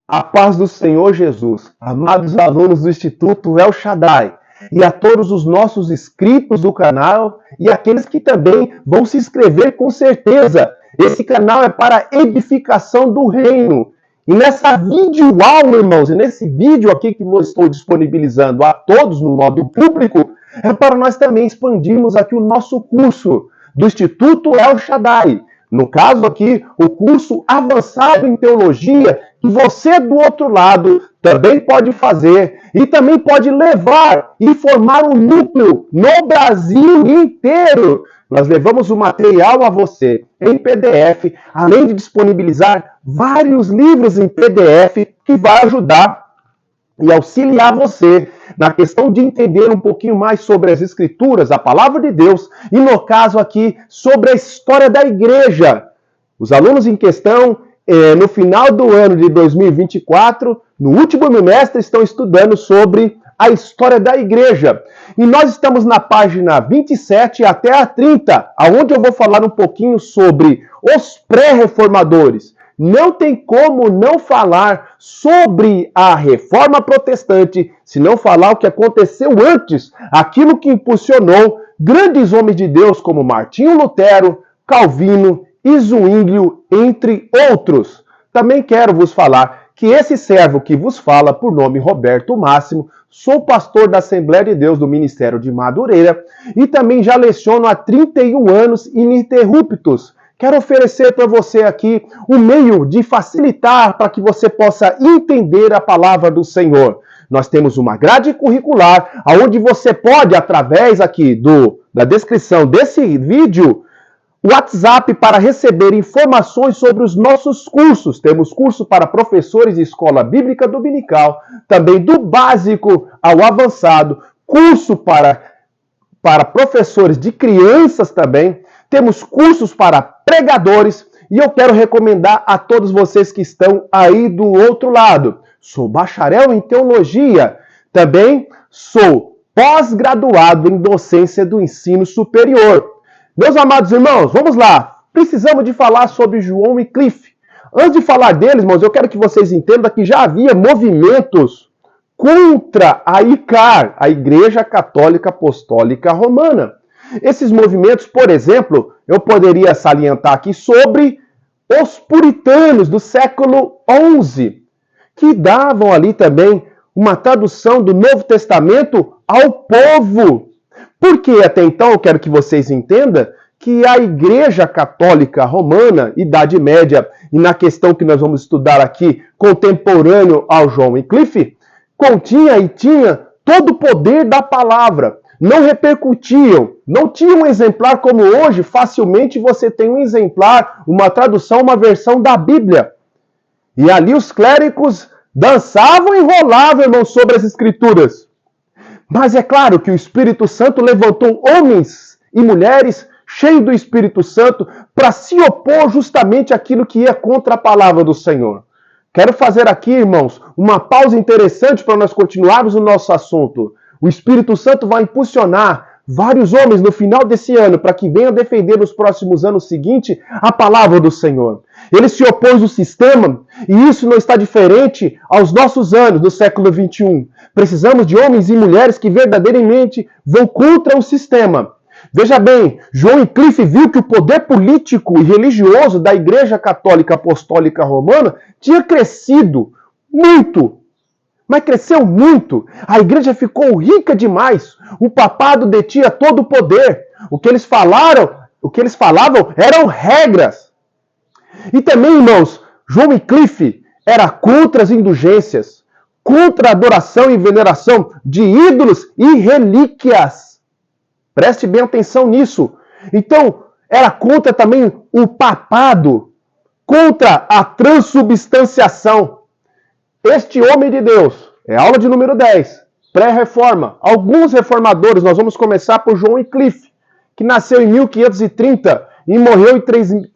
A paz do Senhor Jesus, amados alunos do Instituto El Shaddai, e a todos os nossos inscritos do canal e aqueles que também vão se inscrever com certeza. Esse canal é para edificação do reino. E nessa videoaula, irmãos, e nesse vídeo aqui que eu estou disponibilizando a todos no modo público, é para nós também expandirmos aqui o nosso curso do Instituto El Shaddai. No caso aqui, o curso avançado em teologia, que você do outro lado também pode fazer e também pode levar e formar um núcleo no Brasil inteiro. Nós levamos o material a você em PDF, além de disponibilizar vários livros em PDF que vai ajudar e auxiliar você na questão de entender um pouquinho mais sobre as Escrituras, a Palavra de Deus, e no caso aqui, sobre a história da igreja. Os alunos em questão, no final do ano de 2024, no último bimestre, estão estudando sobre a história da igreja. E nós estamos na página 27 até a 30, onde eu vou falar um pouquinho sobre os pré-reformadores. Não tem como não falar sobre a reforma protestante, se não falar o que aconteceu antes, aquilo que impulsionou grandes homens de Deus como Martinho Lutero, Calvino e Zwinglio, entre outros. Também quero vos falar que esse servo que vos fala, por nome Roberto Máximo, sou pastor da Assembleia de Deus do Ministério de Madureira e também já leciono há 31 anos ininterruptos. Quero oferecer para você aqui um meio de facilitar para que você possa entender a palavra do Senhor. Nós temos uma grade curricular, onde você pode, através aqui da descrição desse vídeo, WhatsApp para receber informações sobre os nossos cursos. Temos curso para professores de escola bíblica dominical, também do básico ao avançado, curso para professores de crianças também. Temos cursos para pregadores e eu quero recomendar a todos vocês que estão aí do outro lado. Sou bacharel em teologia, também sou pós-graduado em docência do ensino superior. Meus amados irmãos, vamos lá. Precisamos de falar sobre João Wycliffe. Antes de falar deles, irmãos, eu quero que vocês entendam que já havia movimentos contra a ICAR, a Igreja Católica Apostólica Romana. Esses movimentos, por exemplo, eu poderia salientar aqui sobre os puritanos do século XI, que davam ali também uma tradução do Novo Testamento ao povo. Porque até então eu quero que vocês entendam que a Igreja Católica Romana, Idade Média, e na questão que nós vamos estudar aqui, contemporâneo ao João Wycliffe, continha e tinha todo o poder da palavra. Não repercutiam, não tinham um exemplar como hoje, facilmente você tem um exemplar, uma tradução, uma versão da Bíblia. E ali os clérigos dançavam e rolavam, irmão, sobre as Escrituras. Mas é claro que o Espírito Santo levantou homens e mulheres cheios do Espírito Santo para se opor justamente àquilo que ia contra a palavra do Senhor. Quero fazer aqui, irmãos, uma pausa interessante para nós continuarmos o nosso assunto. O Espírito Santo vai impulsionar vários homens no final desse ano para que venham defender nos próximos anos seguintes a palavra do Senhor. Ele se opôs ao sistema e isso não está diferente aos nossos anos do século XXI. Precisamos de homens e mulheres que verdadeiramente vão contra o sistema. Veja bem, João Wycliffe viu que o poder político e religioso da Igreja Católica Apostólica Romana tinha crescido muito. Mas cresceu muito. A igreja ficou rica demais. O papado detinha todo o poder. O que eles falavam eram regras. E também, irmãos, João Wycliffe era contra as indulgências, contra a adoração e veneração de ídolos e relíquias. Preste bem atenção nisso. Então, era contra também o papado, contra a transubstanciação. Este homem de Deus, é aula de número 10, pré-reforma. Alguns reformadores, nós vamos começar por João Wycliffe, que nasceu em 1530 e morreu em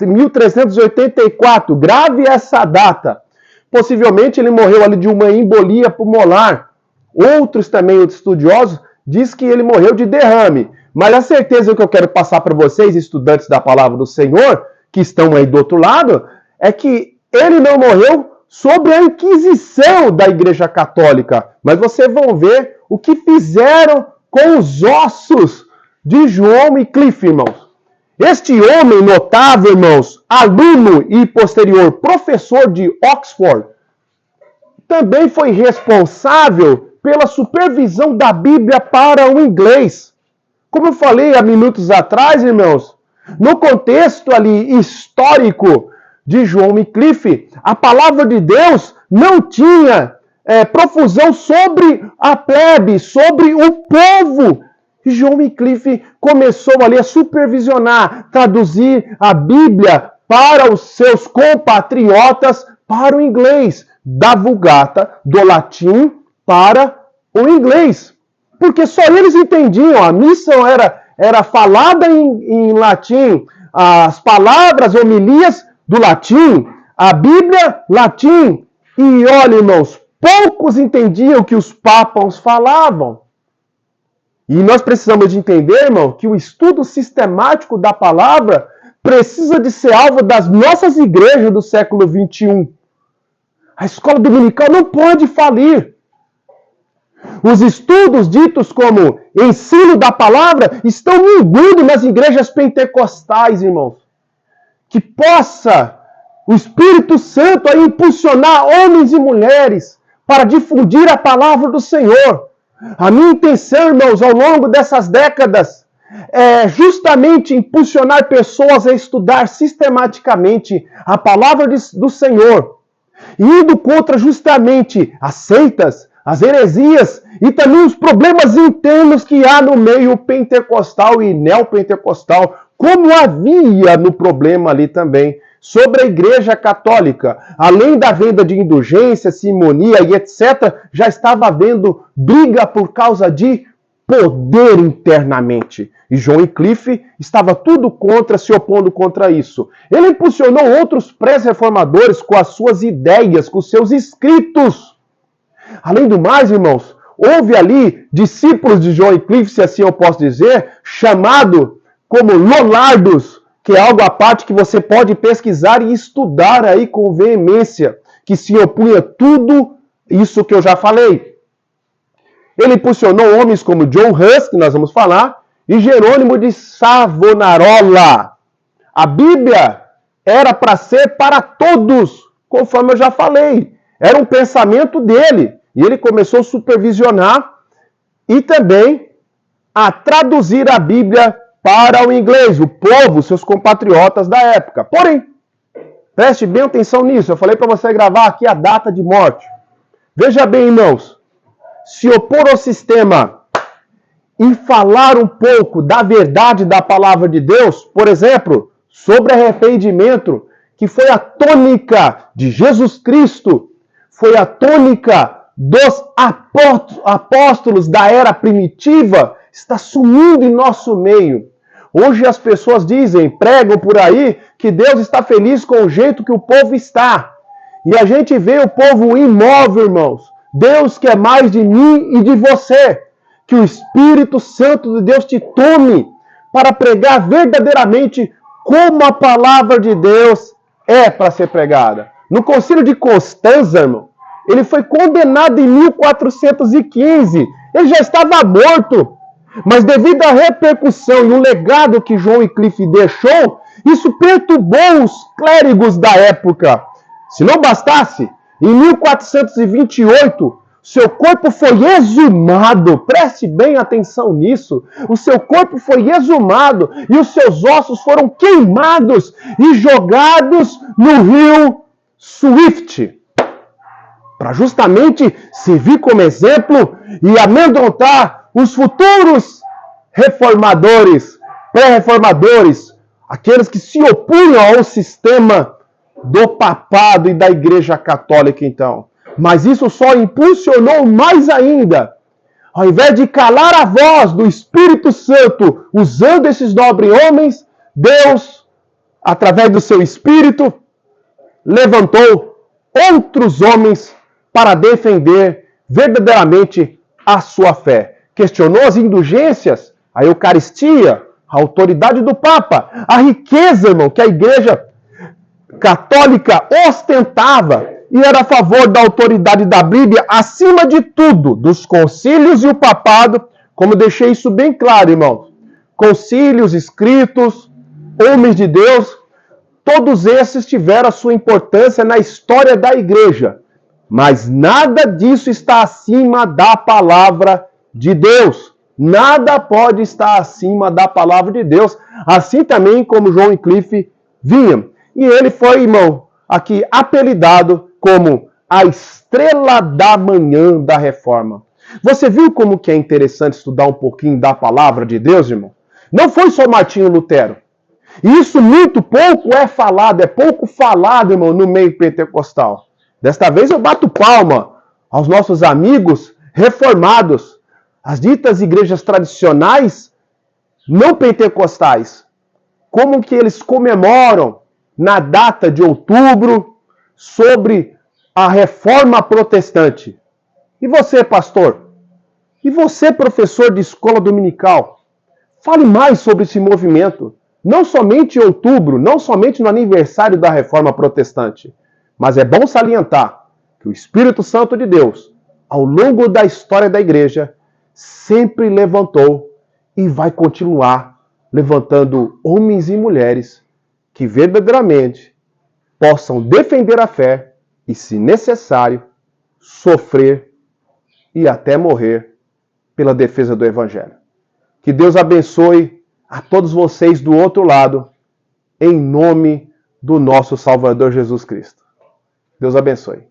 1384. Grave essa data. Possivelmente ele morreu ali de uma embolia pulmonar. Outros também, estudiosos, dizem que ele morreu de derrame. Mas a certeza que eu quero passar para vocês, estudantes da palavra do Senhor, que estão aí do outro lado, é que ele não morreu sobre a Inquisição da Igreja Católica. Mas vocês vão ver o que fizeram com os ossos de João Wycliffe, irmãos. Este homem notável, irmãos, aluno e posterior professor de Oxford, também foi responsável pela supervisão da Bíblia para o inglês. Como eu falei há minutos atrás, irmãos, no contexto ali histórico de João Wycliffe, a palavra de Deus não tinha profusão sobre a plebe, sobre o povo. E João Wycliffe começou ali a supervisionar, traduzir a Bíblia para os seus compatriotas para o inglês, da Vulgata, do latim para o inglês. Porque só eles entendiam, a missão era falada em latim, as palavras, homilias do latim, a Bíblia, latim. E olha, irmãos, poucos entendiam o que os papas falavam. E nós precisamos de entender, irmão, que o estudo sistemático da palavra precisa de ser alvo das nossas igrejas do século XXI. A escola dominical não pode falir. Os estudos ditos como ensino da palavra estão minguindo nas igrejas pentecostais, irmãos. Que possa o Espírito Santo aí impulsionar homens e mulheres para difundir a palavra do Senhor. A minha intenção, irmãos, ao longo dessas décadas, é justamente impulsionar pessoas a estudar sistematicamente a palavra do Senhor, indo contra justamente as seitas, as heresias e também os problemas internos que há no meio pentecostal e neopentecostal, como havia no problema ali também sobre a Igreja Católica. Além da venda de indulgência, simonia e etc., já estava havendo briga por causa de poder internamente. E João Wycliffe estava tudo contra, se opondo contra isso. Ele impulsionou outros pré-reformadores com as suas ideias, com os seus escritos. Além do mais, irmãos, houve ali discípulos de João Wycliffe, se assim eu posso dizer, chamado como Lollardos, que é algo à parte que você pode pesquisar e estudar aí com veemência, que se opunha a tudo isso que eu já falei. Ele impulsionou homens como John Huss, que nós vamos falar, e Jerônimo de Savonarola. A Bíblia era para ser para todos, conforme eu já falei. Era um pensamento dele. E ele começou a supervisionar e também a traduzir a Bíblia para o inglês, o povo, seus compatriotas da época. Porém, preste bem atenção nisso. Eu falei para você gravar aqui a data de morte. Veja bem, irmãos. Se opor ao sistema e falar um pouco da verdade da palavra de Deus, por exemplo, sobre arrependimento, que foi a tônica de Jesus Cristo, foi a tônica dos apóstolos da era primitiva, está sumindo em nosso meio. Hoje as pessoas pregam por aí que Deus está feliz com o jeito que o povo está. E a gente vê o povo imóvel, irmãos. Deus quer mais de mim e de você. Que o Espírito Santo de Deus te tome para pregar verdadeiramente como a palavra de Deus é para ser pregada. No Concílio de Constança, irmão, ele foi condenado em 1415. Ele já estava morto. Mas devido à repercussão e o legado que João Wycliffe deixou, isso perturbou os clérigos da época. Se não bastasse, em 1428, seu corpo foi exumado. Preste bem atenção nisso. O seu corpo foi exumado e os seus ossos foram queimados e jogados no rio Swift, para justamente servir como exemplo e amedrontar os futuros reformadores, pré-reformadores, aqueles que se opunham ao sistema do papado e da Igreja Católica, então. Mas isso só impulsionou mais ainda. Ao invés de calar a voz do Espírito Santo, usando esses nobres homens, Deus, através do seu Espírito, levantou outros homens para defender verdadeiramente a sua fé. Questionou as indulgências, a Eucaristia, a autoridade do Papa, a riqueza, irmão, que a Igreja Católica ostentava. e era a favor da autoridade da Bíblia, acima de tudo, dos concílios e o papado, como deixei isso bem claro, irmãos. Concílios, escritos, homens de Deus, todos esses tiveram a sua importância na história da igreja. Mas nada disso está acima da palavra de Deus. Nada pode estar acima da palavra de Deus. Assim também como John Wycliffe vinha. E ele foi, irmão, aqui apelidado como a estrela da manhã da reforma. Você viu como que é interessante estudar um pouquinho da palavra de Deus, irmão? Não foi só Martinho Lutero. Isso muito pouco é falado, é pouco falado, irmão, no meio pentecostal. Desta vez eu bato palma aos nossos amigos reformados, as ditas igrejas tradicionais não pentecostais. Como que eles comemoram na data de outubro sobre a reforma protestante. E você, pastor? E você, professor de escola dominical? Fale mais sobre esse movimento. Não somente em outubro, não somente no aniversário da reforma protestante. Mas é bom salientar que o Espírito Santo de Deus, ao longo da história da igreja, sempre levantou e vai continuar levantando homens e mulheres que verdadeiramente possam defender a fé e, se necessário, sofrer e até morrer pela defesa do Evangelho. Que Deus abençoe a todos vocês do outro lado, em nome do nosso Salvador Jesus Cristo. Deus abençoe.